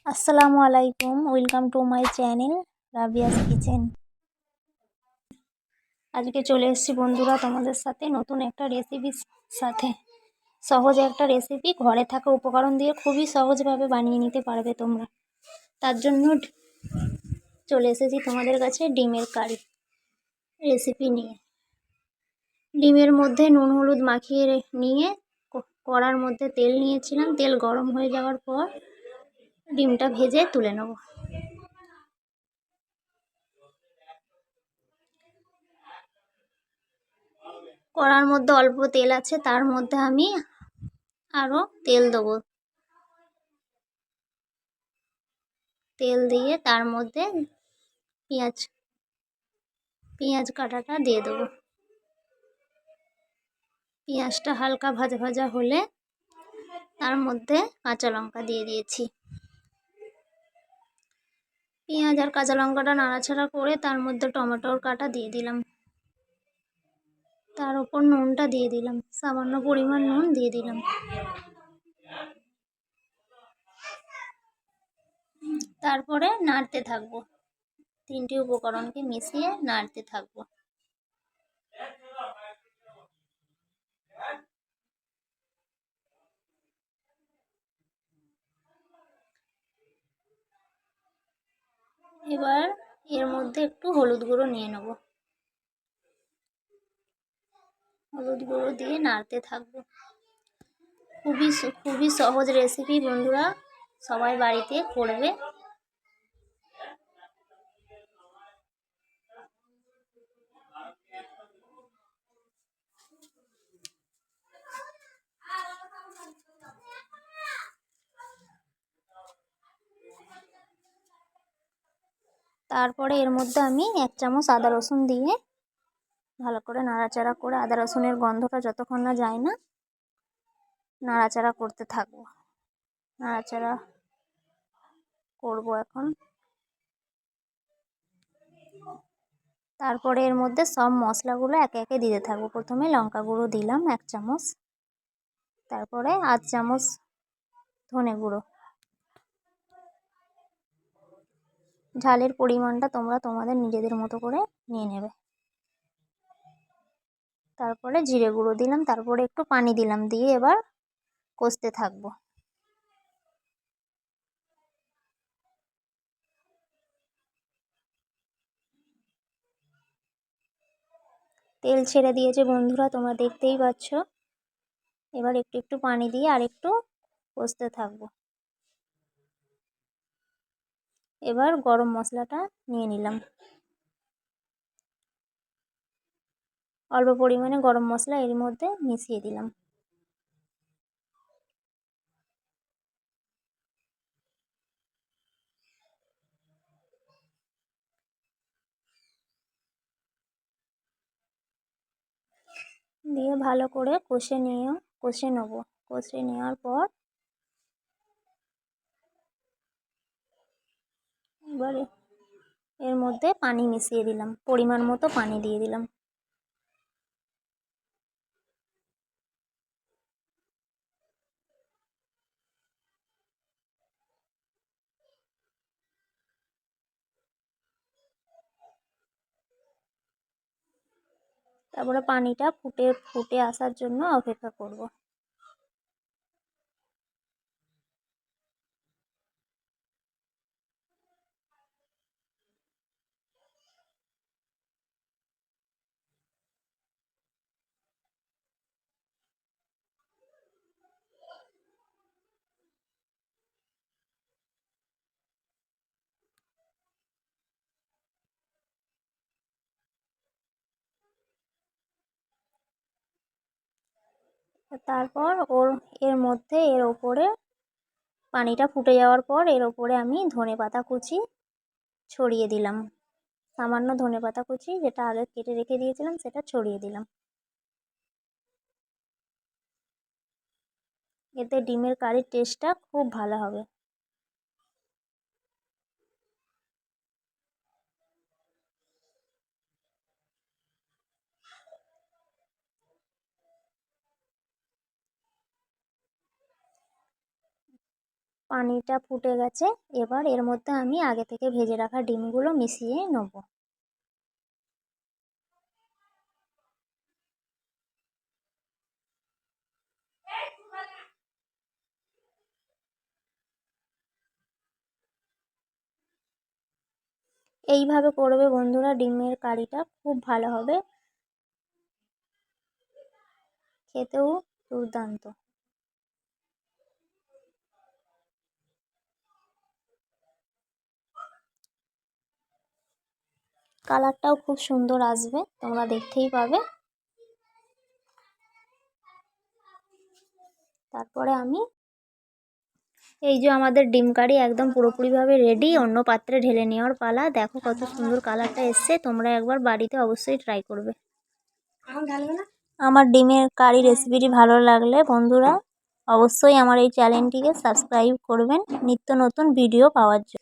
আসসালামু আলাইকুম, welcome to my channel Rabia's kitchen. আজকে চলে এসেছি বন্ধুরা তোমাদের সাথে নতুন একটা রেসিপির সাথে। সহজ একটা রেসিপি, ঘরে থাকা উপকরণ দিয়ে খুবই সহজভাবে বানিয়ে নিতে পারবে তোমরা। তার জন্য চলে এসেছি তোমাদের কাছে ডিমের কারি রেসিপি নিয়ে। ডিমের মধ্যে নুন হলুদ মাখিয়ে নিয়ে কড়ার মধ্যে তেল নিয়েছিলাম। তেল গরম হয়ে যাওয়ার পর ডিমটা ভেজে তুলে নেব। কড়ার মধ্যে অল্প তেল আছে, তার মধ্যে আমি আরও তেল দেবো। তেল দিয়ে তার মধ্যে পেঁয়াজ কাটাটা দিয়ে দেবো। পেঁয়াজটা হালকা ভাজা ভাজা হলে তার মধ্যে কাঁচা লঙ্কা দিয়ে দিয়েছি। পেঁয়াজ আর কাঁচা লঙ্কাটা নাড়াচাড়া করে তার মধ্যে টমেটোর কাটা দিয়ে দিলাম। তার উপর নুনটা দিয়ে দিলাম, সামান্য পরিমাণ নুন দিয়ে দিলাম। তারপরে নাড়তে থাকবো, তিনটি উপকরণকে মিশিয়ে নাড়তে থাকবো। এবার এর মধ্যে একটু হলুদ গুঁড়ো নিয়ে নেব। হলুদ গুঁড়ো দিয়ে নাড়তে থাকবো। খুবই সহজ রেসিপি বন্ধুরা, সবাই বাড়িতে করবে। তারপরে এর মধ্যে আমি 1 চামচ আদা রসুন দিয়ে ভালো করে নাড়াচাড়া করে, আদা রসুনের গন্ধটা যতক্ষণ না যায় না নাড়াচাড়া করতে থাকবো। নাড়াচাড়া করব এখন। তারপরে এর মধ্যে সব মশলাগুলো একে একে দিতে থাকবো। প্রথমে লঙ্কা গুঁড়ো দিলাম 1 চামচ, তারপরে 1/2 চামচ ধনে গুঁড়ো। ঝালের পরিমাণটা তোমরা তোমাদের নিজেদের মতো করে নিয়ে নেবে। তারপরে জিরে গুঁড়ো দিলাম, তারপরে একটু পানি দিলাম, দিয়ে এবার কষতে থাকবো। তেল ছেড়ে দিয়েছে বন্ধুরা, তোমরা দেখতেই পাচ্ছ। এবার একটু একটু পানি দিয়ে আর একটু কষতে থাকবো। এবার গরম মশলাটা নিয়ে নিলাম, অল্প পরিমাণে গরম মশলা এর মধ্যে মিশিয়ে দিলাম। দিয়ে ভালো করে কষে নেব। কষে নেওয়ার পর এবারে এর মধ্যে পানি মিশিয়ে দিলাম, পরিমাণ মতো পানি দিয়ে দিলাম। তারপরে পানিটা ফুটে আসার জন্য অপেক্ষা করব। তারপর এর ওপরে পানিটা ফুটে যাওয়ার পর এর ওপরে আমি ধনেপাতা কুচি ছড়িয়ে দিলাম। সামান্য ধনেপাতা কুচি যেটা আগে কেটে রেখে দিয়েছিলাম সেটা ছড়িয়ে দিলাম। এতে ডিমের কারির টেস্টটা খুব ভালো হবে। পানিটা ফুটে গেছে। এবার এর মধ্যে আমি আগে থেকে ভেজে রাখা ডিমগুলো মিশিয়ে নেব। এইভাবে করবে বন্ধুরা, ডিমের কারিটা খুব ভালো হবে, খেতেও দুর্দান্ত। কালারটাও খুব সুন্দর আসবে, তোমরা দেখতেই পাবে। তারপরে আমি এই যে আমাদের ডিম কারি একদম পুরোপুরিভাবে রেডি, অন্য পাত্রে ঢেলে নেওয়ার পালা। দেখো কত সুন্দর কালারটা এসছে, তোমরা একবার বাড়িতে অবশ্যই ট্রাই করবে। আমার ডিমের কারি রেসিপিটি ভালো লাগলে বন্ধুরা অবশ্যই আমার এই চ্যানেলটিকে সাবস্ক্রাইব করবেন নিত্য নতুন ভিডিও পাওয়ার জন্য।